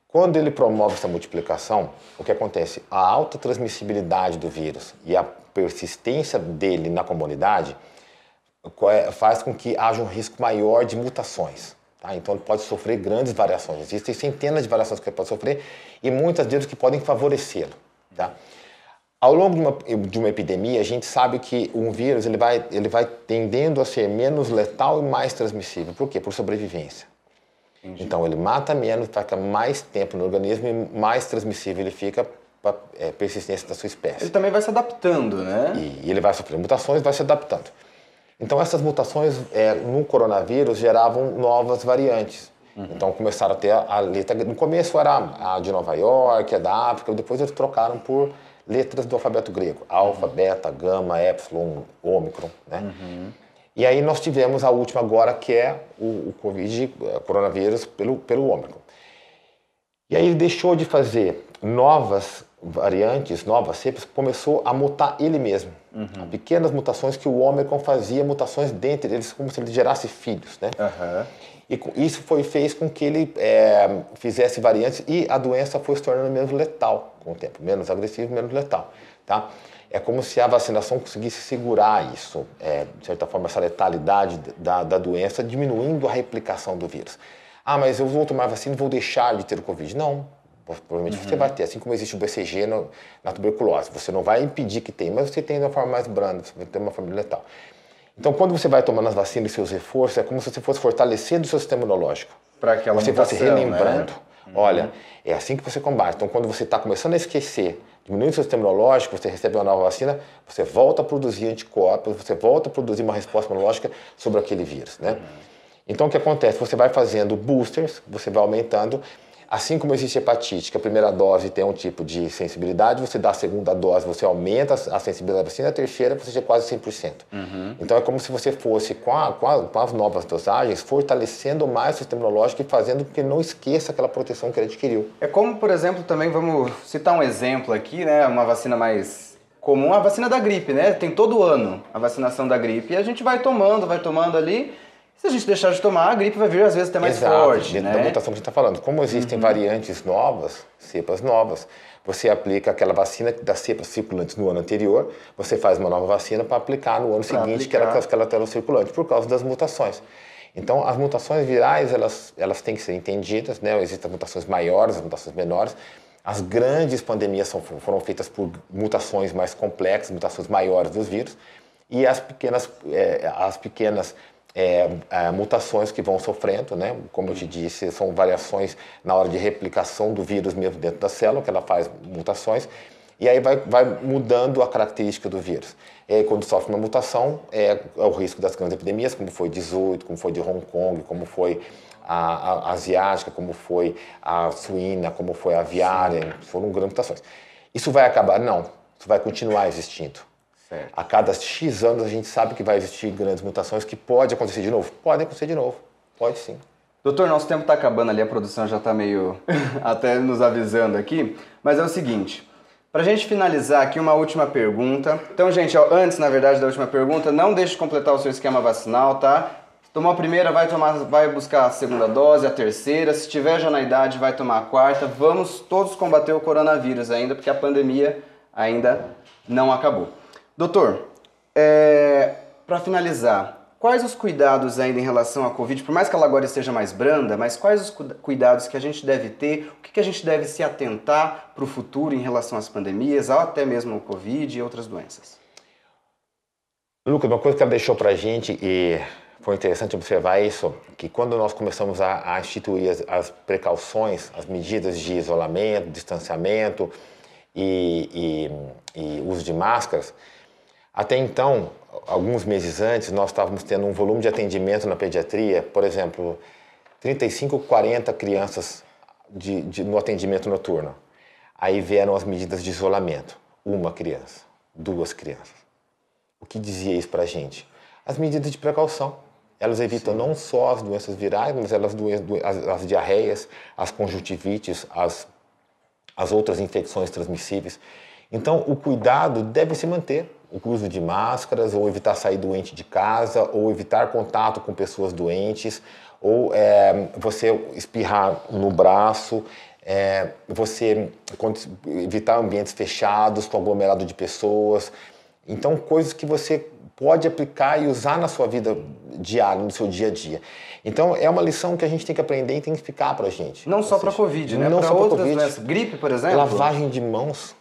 Quando ele promove essa multiplicação, o que acontece? A alta transmissibilidade do vírus e a persistência dele na comunidade faz com que haja um risco maior de mutações. Tá? Então ele pode sofrer grandes variações. Existem centenas de variações que ele pode sofrer e muitas delas que podem favorecê-lo. Tá? Ao longo de uma epidemia, a gente sabe que um vírus ele vai tendendo a ser menos letal e mais transmissível. Por quê? Por sobrevivência. Entendi. Então ele mata menos, fica mais tempo no organismo e mais transmissível ele fica para a persistência da sua espécie. Ele também vai se adaptando, né? E ele vai sofrer mutações e vai se adaptando. Então essas mutações no coronavírus geravam novas variantes. Então começaram a ter a letra... No começo era a de Nova York, a da África, depois eles trocaram por letras do alfabeto grego. Alfa, beta, gama, epsilon, ômicron, né? E aí nós tivemos a última agora, que é o coronavírus pelo ômicron. E aí ele deixou de fazer novas variantes, novas cepas, começou a mutar ele mesmo. Pequenas mutações que o ômicron fazia, mutações dentro deles, como se ele gerasse filhos, né? E isso fez com que ele fizesse variantes e a doença foi se tornando menos letal com o tempo, menos agressiva, menos letal, tá? É como se a vacinação conseguisse segurar isso, de certa forma, essa letalidade da doença, diminuindo a replicação do vírus. Ah, mas eu vou tomar vacina e vou deixar de ter o Covid. Não, provavelmente você vai ter, assim como existe o BCG na tuberculose. Você não vai impedir que tenha, mas você tem de uma forma mais branda, você vai ter uma forma letal. Então, quando você vai tomando as vacinas e seus reforços, é como se você fosse fortalecendo o seu sistema imunológico. Para aquela você fosse relembrando. Né? Olha, é assim que você combate. Então, quando você está começando a esquecer, diminuindo o seu sistema imunológico, você recebe uma nova vacina, você volta a produzir anticorpos, você volta a produzir uma resposta imunológica sobre aquele vírus, né? Então, o que acontece? Você vai fazendo boosters, você vai aumentando. Assim como existe hepatite, que a primeira dose tem um tipo de sensibilidade, você dá a segunda dose, você aumenta a sensibilidade da vacina, a terceira você já é quase 100%. Então é como se você fosse, com as novas dosagens, fortalecendo mais o sistema imunológico e fazendo com que ele não esqueça aquela proteção que ele adquiriu. É como, por exemplo, também vamos citar um exemplo aqui, né? Uma vacina mais comum, a vacina da gripe, né? Tem todo ano a vacinação da gripe e a gente vai tomando ali. Se a gente deixar de tomar, a gripe vai vir às vezes até mais forte, dentro né? da mutação que a gente está falando. Como existem variantes novas, cepas novas, você aplica aquela vacina das cepas circulantes no ano anterior, você faz uma nova vacina para aplicar no ano seguinte, que era aquela circulante, por causa das mutações. Então, as mutações virais, elas têm que ser entendidas, né? Existem as mutações maiores, as mutações menores. As grandes pandemias foram feitas por mutações mais complexas, mutações maiores dos vírus, e as pequenas mutações que vão sofrendo, né? Como eu te disse, são variações na hora de replicação do vírus mesmo dentro da célula, que ela faz mutações, e aí vai mudando a característica do vírus. E aí, quando sofre uma mutação, é o risco das grandes epidemias, como foi 18, como foi de Hong Kong, como foi a asiática, como foi a suína, como foi a aviária, foram grandes mutações. Isso vai acabar? Não, isso vai continuar existindo. Certo. A cada X anos a gente sabe que vai existir grandes mutações que pode acontecer de novo. Pode acontecer de novo. Pode sim. Doutor, nosso tempo está acabando ali, a produção já está meio até nos avisando aqui. Mas é o seguinte, para a gente finalizar aqui uma última pergunta. Então, gente, antes, na verdade, da última pergunta, não deixe de completar o seu esquema vacinal, tá? Tomou a primeira, vai buscar a segunda dose, a terceira. Se tiver já na idade, vai tomar a quarta. Vamos todos combater o coronavírus ainda, porque a pandemia ainda não acabou. Doutor, para finalizar, quais os cuidados ainda em relação à Covid? Por mais que ela agora esteja mais branda, mas quais os cuidados que a gente deve ter? O que a gente deve se atentar para o futuro em relação às pandemias, ou até mesmo ao Covid e outras doenças? Lucas, uma coisa que ela deixou para a gente, e foi interessante observar isso, que quando nós começamos a instituir as precauções, as medidas de isolamento, distanciamento e uso de máscaras, até então, alguns meses antes, nós estávamos tendo um volume de atendimento na pediatria, por exemplo, 35, 40 crianças no atendimento noturno. Aí vieram as medidas de isolamento. Uma criança, 2 crianças. O que dizia isso para a gente? As medidas de precaução. Elas evitam não só as doenças virais, mas as diarreias, as conjuntivites, as outras infecções transmissíveis. Então, o cuidado deve se manter. O uso de máscaras, ou evitar sair doente de casa, ou evitar contato com pessoas doentes, ou você espirrar no braço, você evitar ambientes fechados, com aglomerado de pessoas. Então, coisas que você pode aplicar e usar na sua vida diária, no seu dia a dia. Então, é uma lição que a gente tem que aprender e tem que ficar pra gente. Não só para Covid, né? Não para só para outras Covid. doenças. Gripe, por exemplo. Lavagem de mãos.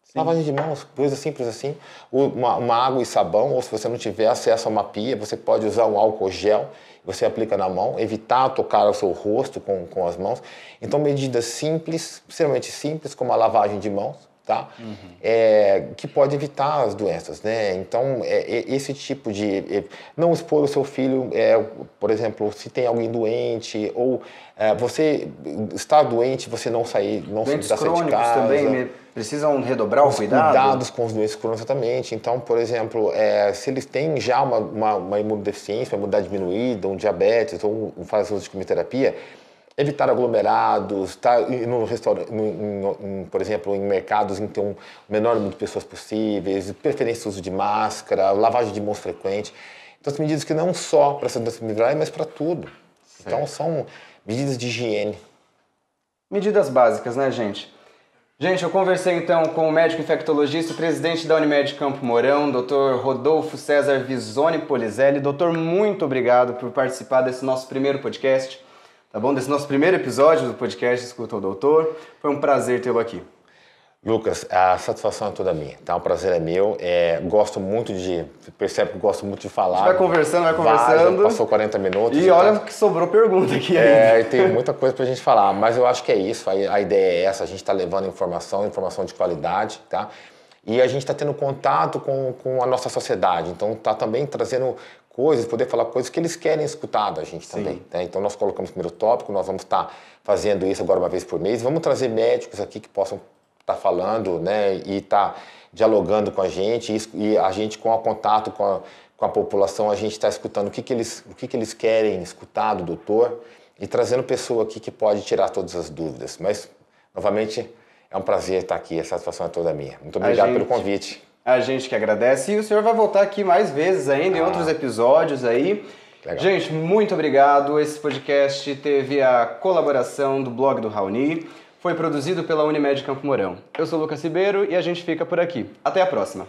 Sim. Lavagem de mãos, coisa simples assim. Uma água e sabão, ou se você não tiver acesso a uma pia, você pode usar um álcool gel, você aplica na mão, evitar tocar o seu rosto com as mãos. Então, medidas simples, extremamente simples, como a lavagem de mãos, tá? Que pode evitar as doenças, né? Então, esse tipo de... não expor o seu filho, por exemplo, se tem alguém doente, ou você está doente, você não sair, não doentes sair de crônicos casa. Também precisam redobrar o cuidado? Cuidados com os doentes crônicos, exatamente. Então, por exemplo, se eles têm já uma imunodeficiência, uma imunidade diminuída, um diabetes, ou faz uso de quimioterapia, evitar aglomerados, tá no restaurante, por exemplo, em mercados em que tem um menor número de pessoas possíveis, preferência uso de máscara, lavagem de mãos frequente. Então, são medidas que não só para essa doença viral, mas para tudo. Certo. Então, são medidas de higiene. Medidas básicas, né, gente? Gente, eu conversei então com o médico infectologista e presidente da Unimed Campo Mourão, Dr. Rodolfo César Visoni Polizelli. Doutor, muito obrigado por participar desse nosso primeiro podcast. Tá bom? Desse nosso primeiro episódio do podcast Escuta o Doutor. Foi um prazer tê-lo aqui. Lucas, a satisfação é toda minha, tá? O prazer é meu. Gosto muito percebe que gosto muito de falar. A gente vai conversando. Passou 40 minutos. E olha que sobrou pergunta aqui ainda. E tem muita coisa pra gente falar, mas eu acho que é isso, a ideia é essa, a gente tá levando informação de qualidade, tá? E a gente tá tendo contato com a nossa sociedade, então tá também trazendo poder falar coisas que eles querem escutar da gente também. Né? Então nós colocamos o primeiro tópico, nós vamos estar fazendo isso agora uma vez por mês, vamos trazer médicos aqui que possam estar falando, né, e estar dialogando com a gente, e a gente com o contato com a população, a gente está escutando o que eles querem escutar do doutor e trazendo pessoa aqui que pode tirar todas as dúvidas. Mas, novamente, é um prazer estar aqui, a satisfação é toda minha. Muito obrigado pelo convite. A gente que agradece, e o senhor vai voltar aqui mais vezes ainda, em outros episódios aí. Legal. Gente, muito obrigado. Esse podcast teve a colaboração do blog do Raoni, foi produzido pela Unimed Campo Mourão. Eu sou o Lucas Ribeiro e a gente fica por aqui. Até a próxima.